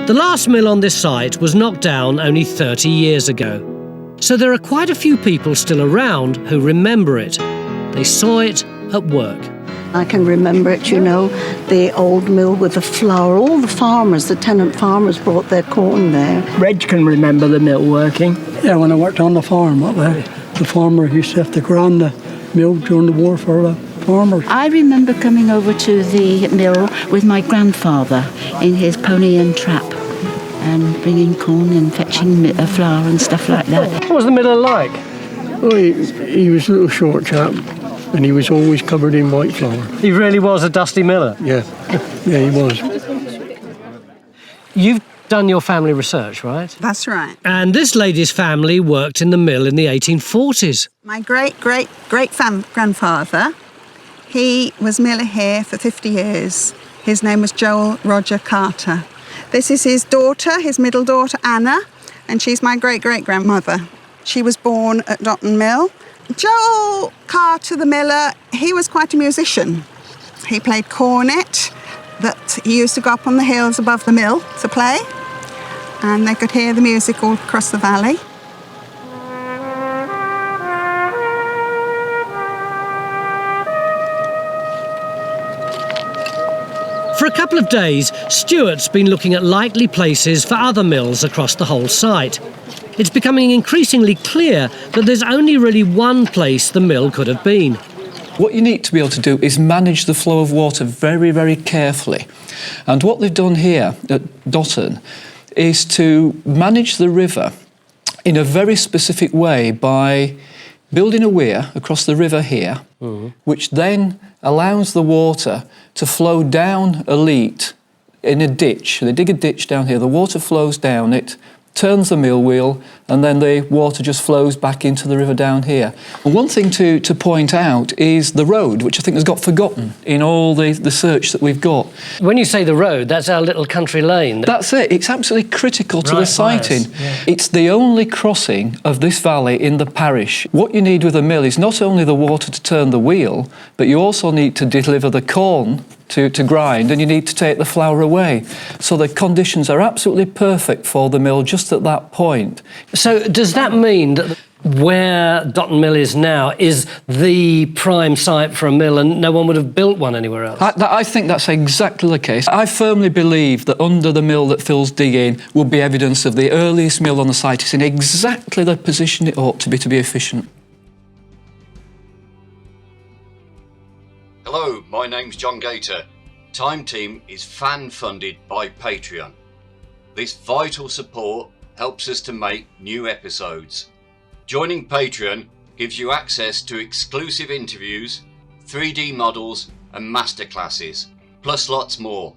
The last mill on this site was knocked down only 30 years ago. So there are quite a few people still around who remember it. They saw it at work. I can remember it, you know, the old mill with the flour. All the farmers, the tenant farmers, brought their corn there. Reg can remember the mill working. Yeah, when I worked on the farm up there, the farmer used to have to grind the mill during the war for the farmers. I remember coming over to the mill with my grandfather in his pony and trap and bringing corn and fetching flour and stuff like that. What was the miller like? Oh, he was a little short chap, and he was always covered in white flour. He really was a dusty miller. Yeah, yeah, he was. You've done your family research, right? That's right. And this lady's family worked in the mill in the 1840s. My great-great-great-grandfather, he was miller here for 50 years. His name was Joel Roger Carter. This is his daughter, his middle daughter, Anna, and she's my great-great-grandmother. She was born at Dotton Mill. Joel Carter, the miller, he was quite a musician. He played cornet, that he used to go up on the hills above the mill to play, and they could hear the music all across the valley. For a couple of days, Stuart's been looking at likely places for other mills across the whole site. It's becoming increasingly clear that there's only really one place the mill could have been. What you need to be able to do is manage the flow of water very, very carefully. And what they've done here at Dotton is to manage the river in a very specific way by building a weir across the river here, which then allows the water to flow down a leat in a ditch. They dig a ditch down here, the water flows down it, turns the mill wheel, and then the water just flows back into the river down here. And one thing to point out is the road, which I think has got forgotten in all the search that we've got. When you say the road, that's our little country lane. That's it. It's absolutely critical to the siting. Yeah. It's the only crossing of this valley in the parish. What you need with a mill is not only the water to turn the wheel, but you also need to deliver the corn to grind, and you need to take the flour away. So the conditions are absolutely perfect for the mill just at that point. So does that mean that where Dotton Mill is now is the prime site for a mill and no one would have built one anywhere else? I think that's exactly the case. I firmly believe that under the mill that Phil's digging will be evidence of the earliest mill on the site. It's in exactly the position it ought to be efficient. Hello, my name's John Gator. Time Team is fan-funded by Patreon. This vital support helps us to make new episodes. Joining Patreon gives you access to exclusive interviews, 3D models and masterclasses, plus lots more.